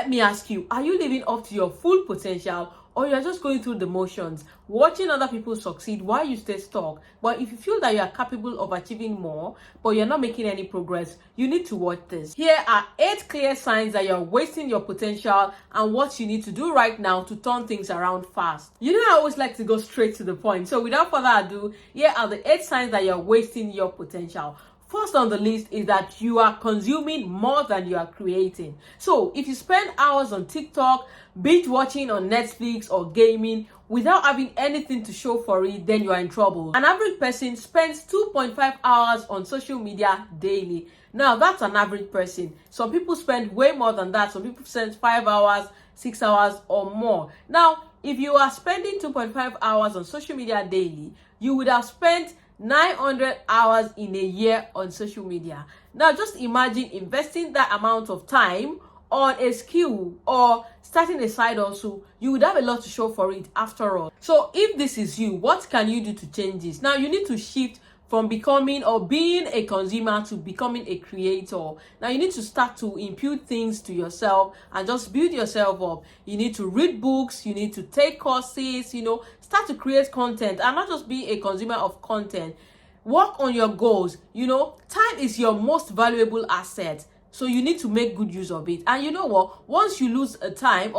Let me ask you, are you living up to your full potential, or you're just going through the motions, watching other people succeed while you stay stuck? But if you feel that you are capable of achieving more, but you're not making any progress, you need to watch this. Here are 8 clear signs that you're wasting your potential and what you need to do right now to turn things around fast. You know, I always like to go straight to the point. So without further ado, here are the 8 signs that you're wasting your potential. First on the list is that you are consuming more than you are creating. So if you spend hours on TikTok, binge watching on Netflix or gaming without having anything to show for it, then you are in trouble. An average person spends 2.5 hours on social media daily. Now that's an average person. Some people spend way more than that. Some people spend 5 hours, 6 hours or more. Now, if you are spending 2.5 hours on social media daily, you would have spent 900 hours in a year on social media. Now just imagine investing that amount of time on a skill or starting a side hustle. You would have a lot to show for it after all. So if this is you, what can you do to change this? Now you need to shift from becoming or being a consumer to becoming a creator. Now you need to start to impute things to yourself and just build yourself up. You need to read books, you need to take courses, start to create content and not just be a consumer of content. Work on your goals. Time is your most valuable asset. So you need to make good use of it. And you know what? Once you lose time,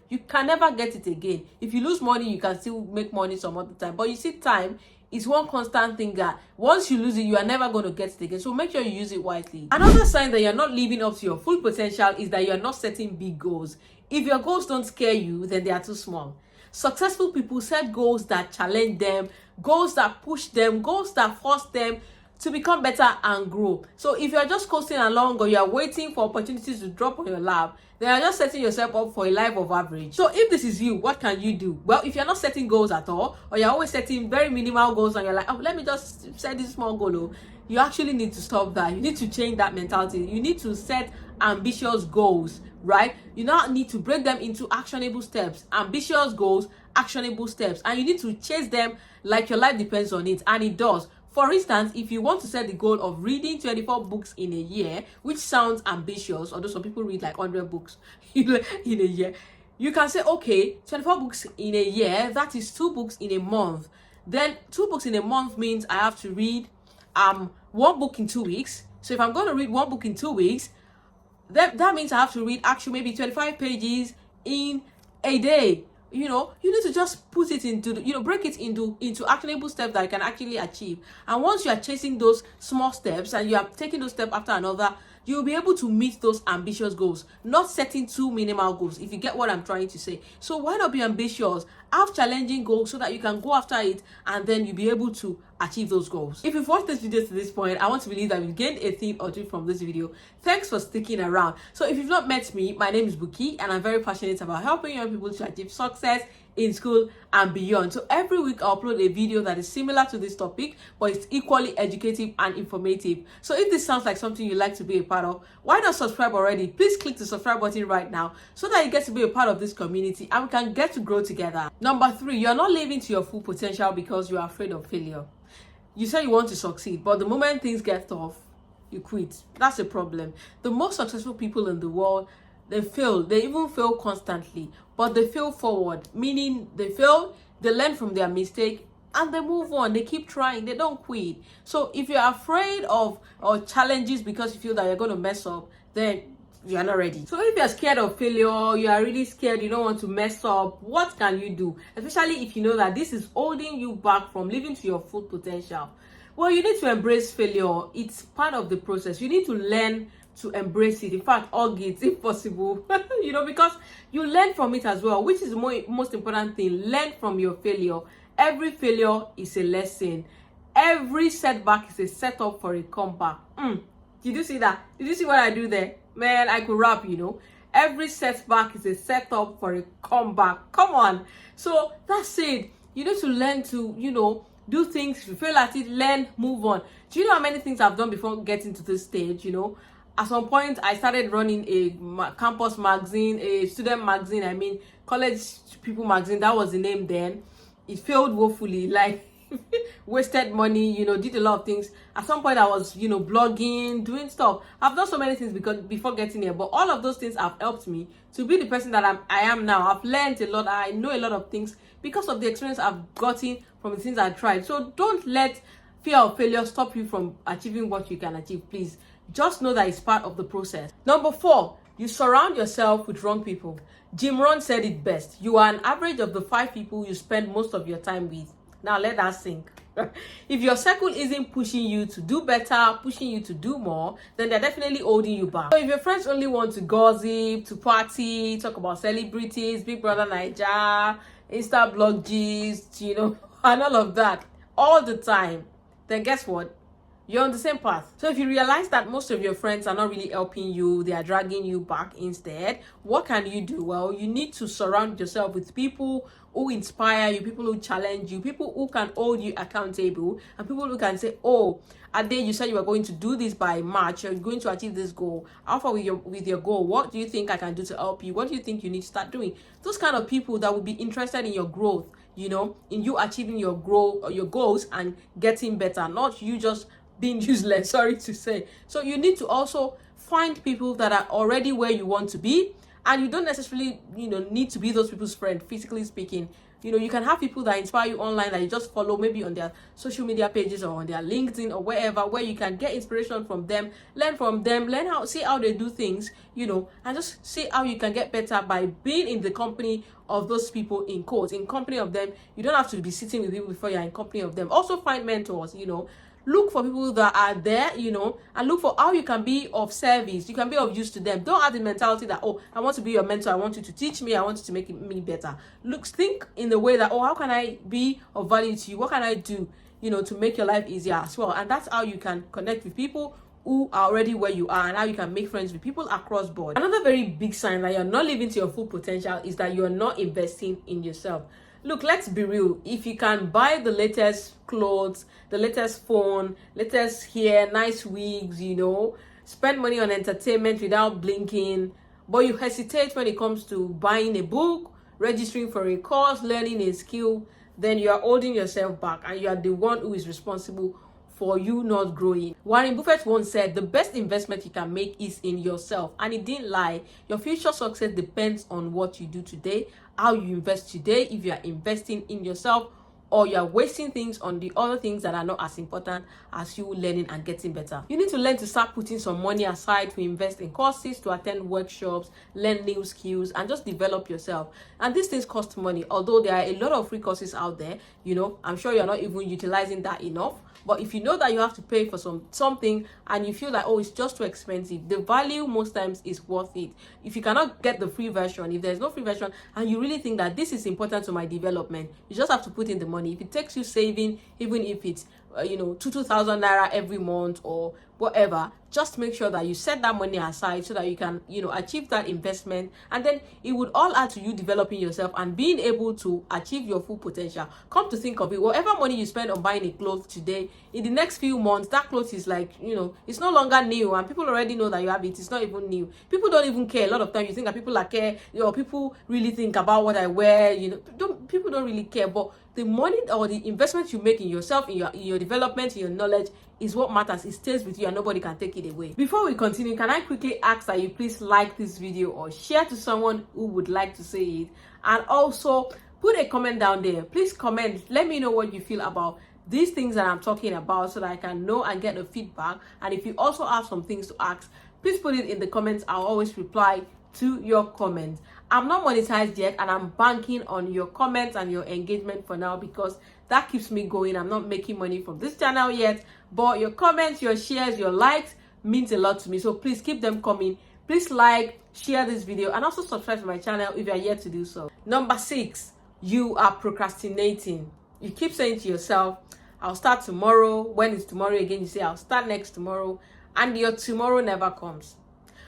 you can never get it again. If you lose money, you can still make money some other time. But you see, time is one constant thing that once you lose it, you are never going to get it again. So make sure you use it wisely. Another sign that you're not living up to your full potential is that you're not setting big goals. If your goals don't scare you, then they are too small. Successful people set goals that challenge them, goals that push them, goals that force them to become better and grow. So if you're just coasting along or you're waiting for opportunities to drop on your lap, then you're just setting yourself up for a life of average. So if this is you, what can you do? Well, if you're not setting goals at all, or you're always setting very minimal goals and you're like, oh, let me just set this small goal, you actually need to stop that. You need to change that mentality. You need to set ambitious goals, right? You now need to break them into actionable steps. Ambitious goals, actionable steps. And you need to chase them like your life depends on it. And it does. For instance, if you want to set the goal of reading 24 books in a year, which sounds ambitious, although some people read like 100 books in a year, you can say, okay, 24 books in a year, that is 2 books in a month. Then 2 books in a month means I have to read 1 book in 2 weeks. So if I'm going to read 1 book in 2 weeks, that means I have to read actually maybe 25 pages in a day. You need to just put it into, break it into actionable steps that you can actually achieve. And once you are chasing those small steps and you are taking those steps after another, you'll be able to meet those ambitious goals, not setting too minimal goals, if you get what I'm trying to say. So why not be ambitious? Have challenging goals so that you can go after it and then you'll be able to achieve those goals. If you've watched this video to this point, I want to believe that you've gained a thing or two from this video. Thanks for sticking around. So if you've not met me, my name is Buki and I'm very passionate about helping young people to achieve success in school and beyond. So every week I'll upload a video that is similar to this topic, but it's equally educative and informative. So if this sounds like something you'd like to be a part of, why not subscribe already? Please click the subscribe button right now so that you get to be a part of this community and we can get to grow together. Number 3, you're not living to your full potential because you're afraid of failure. You say you want to succeed, but the moment things get tough, you quit. That's a problem. The most successful people in the world, they fail. They even fail constantly, but they fail forward, meaning they fail, they learn from their mistake, and they move on. They keep trying. They don't quit. So if you're afraid of challenges because you feel that you're going to mess up, then you are not ready. So if you're scared of failure, you are really scared, you don't want to mess up, what can you do? Especially if you know that this is holding you back from living to your full potential. Well, you need to embrace failure. It's part of the process. You need to learn to embrace it. In fact, hug it if possible. Because you learn from it as well, which is the most important thing. Learn from your failure. Every failure is a lesson. Every setback is a setup for a comeback. Did you see that? Did you see what I do there? Man, I could rap, Every setback is a setup for a comeback. Come on. So that's it. You need to learn to, do things. If you fail at it, learn, move on. Do you know how many things I've done before getting to this stage, At some point, I started running a campus magazine, a student magazine, college people magazine. That was the name then. It failed woefully. Like, wasted money, did a lot of things. At some point I was, blogging, doing stuff. I've done so many things because before getting here, but all of those things have helped me to be the person that I am now. I've learned a lot. I know a lot of things because of the experience I've gotten from the things I've tried. So don't let fear of failure stop you from achieving what you can achieve. Please just know that it's part of the process. Number 4, you surround yourself with wrong people. Jim Rohn said it best: you are an average of the 5 people you spend most of your time with. Now let that sink. If your circle isn't pushing you to do better, pushing you to do more, then they're definitely holding you back. So if your friends only want to gossip, to party, talk about celebrities, Big Brother Naija, Insta blog gist, and all of that all the time, then guess what? You're on the same path. So if you realize that most of your friends are not really helping you, they are dragging you back instead, what can you do? Well, you need to surround yourself with people who inspire you, people who challenge you, people who can hold you accountable, and people who can say, oh, Ade, you said you were going to do this by March, you're going to achieve this goal. How far with your goal? What do you think I can do to help you? What do you think you need to start doing? Those kind of people that will be interested in your growth, in you achieving your goals and getting better, not you just being useless, sorry to say. So you need to also find people that are already where you want to be, and you don't necessarily need to be those people's friend, physically speaking. You can have people that inspire you online that you just follow, maybe on their social media pages or on their LinkedIn or wherever, where you can get inspiration from them, learn from them, see how they do things, and just see how you can get better by being in the company of those people, in quotes, in company of them. You don't have to be sitting with people before you're in company of them. Also find mentors, look for people that are there, and look for how you can be of service. You can be of use to them. Don't have the mentality that, oh, I want to be your mentor, I want you to teach me, I want you to make me better. Think in the way that, oh, how can I be of value to you? What can I do, to make your life easier as well? And that's how you can connect with people who are already where you are, and how you can make friends with people across board. Another very big sign that you're not living to your full potential is that you're not investing in yourself. Look, let's be real. If you can buy the latest clothes, the latest phone, latest hair, nice wigs, spend money on entertainment without blinking, but you hesitate when it comes to buying a book, registering for a course, learning a skill, then you are holding yourself back, and you are the one who is responsible for you not growing. Warren Buffett once said, the best investment you can make is in yourself. And he didn't lie. Your future success depends on what you do today, how you invest today. If you are investing in yourself, or you're wasting things on the other things that are not as important as you learning and getting better. You need to learn to start putting some money aside to invest in courses, to attend workshops, learn new skills, and just develop yourself. And these things cost money, although there are a lot of free courses out there. I'm sure you're not even utilizing that enough. But if you know that you have to pay for something and you feel like, oh, it's just too expensive, the value most times is worth it. If you cannot get the free version, if there's no free version, and you really think that this is important to my development, you just have to put in the money. If it takes you saving, even if it's 2,000 naira every month or whatever, just make sure that you set that money aside so that you can achieve that investment, and then it would all add to you developing yourself and being able to achieve your full potential. Come to think of it, whatever money you spend on buying a cloth today, in the next few months that cloth is like, it's no longer new, and people already know that you have it. It's not even new. People don't even care. A lot of time you think that people are care, people really think about what I wear, people don't really care. But the money or the investment you make in yourself, in your development, in your knowledge, is what matters. It stays with you and nobody can take it away. Before we continue, can I quickly ask that you please like this video or share to someone who would like to see it, and also put a comment down there. Please comment, let me know what you feel about these things that I'm talking about, so that I can know and get the feedback. And if you also have some things to ask, please put it in the comments. I'll always reply to your comments. I'm not monetized yet, and I'm banking on your comments and your engagement for now, because that keeps me going. I'm not making money from this channel yet, but your comments, your shares, your likes means a lot to me. So please keep them coming. Please like, share this video, and also subscribe to my channel if you are yet to do so. Number 6, you are procrastinating. You keep saying to yourself, I'll start tomorrow. When is tomorrow again? You say, I'll start next tomorrow, and your tomorrow never comes.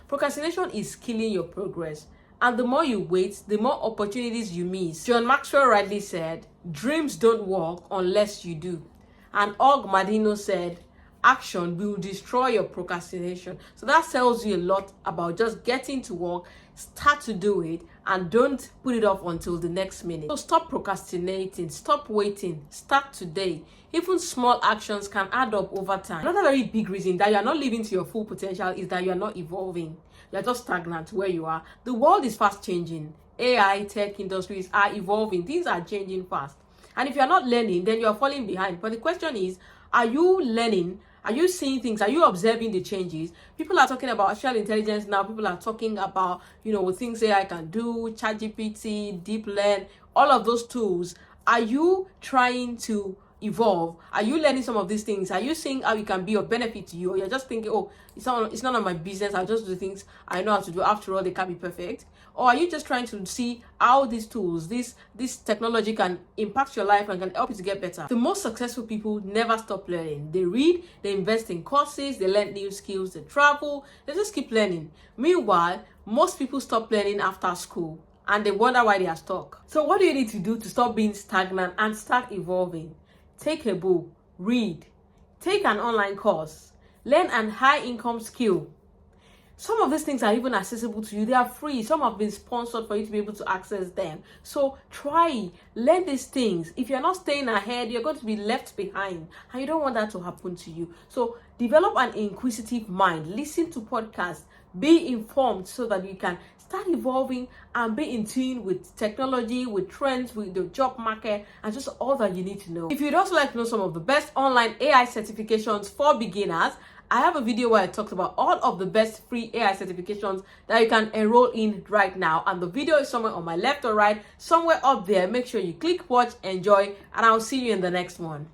Procrastination is killing your progress. And the more you wait, the more opportunities you miss. John Maxwell rightly said, dreams don't work unless you do. And Og Madino said, action will destroy your procrastination. So that tells you a lot about just getting to work, start to do it, and don't put it off until the next minute. So stop procrastinating, stop waiting, start today. Even small actions can add up over time. Another very big reason that you are not living to your full potential is that you are not evolving. You are just stagnant where you are. The world is fast changing. AI, tech industries are evolving. Things are changing fast. And if you're not learning, then you're falling behind. But the question is, are you learning? Are you seeing things? Are you observing the changes? People are talking about artificial intelligence now. People are talking about, things AI can do, ChatGPT, Deep Learn, all of those tools. Are you trying to evolve? Are you learning some of these things? Are you seeing how it can be of benefit to you? Or you're just thinking, oh, it's none of my business. I'll just do things I know how to do. After all, they can't be perfect. Or are you just trying to see how these tools, this technology can impact your life and can help you to get better? The most successful people never stop learning. They read, they invest in courses, they learn new skills, they travel, they just keep learning. Meanwhile, most people stop learning after school and they wonder why they are stuck. So what do you need to do to stop being stagnant and start evolving? Take a book, read, take an online course, learn an high-income skill. Some of these things are even accessible to you. They are free. Some have been sponsored for you to be able to access them. So try, learn these things. If you're not staying ahead, you're going to be left behind. And you don't want that to happen to you. So develop an inquisitive mind. Listen to podcasts. Be informed so that you can start evolving and be in tune with technology, with trends, with the job market, and just all that you need to know. If you'd also like to know some of the best online AI certifications for beginners, I have a video where I talked about all of the best free AI certifications that you can enroll in right now. And the video is somewhere on my left or right, somewhere up there. Make sure you click, watch, enjoy, and I'll see you in the next one.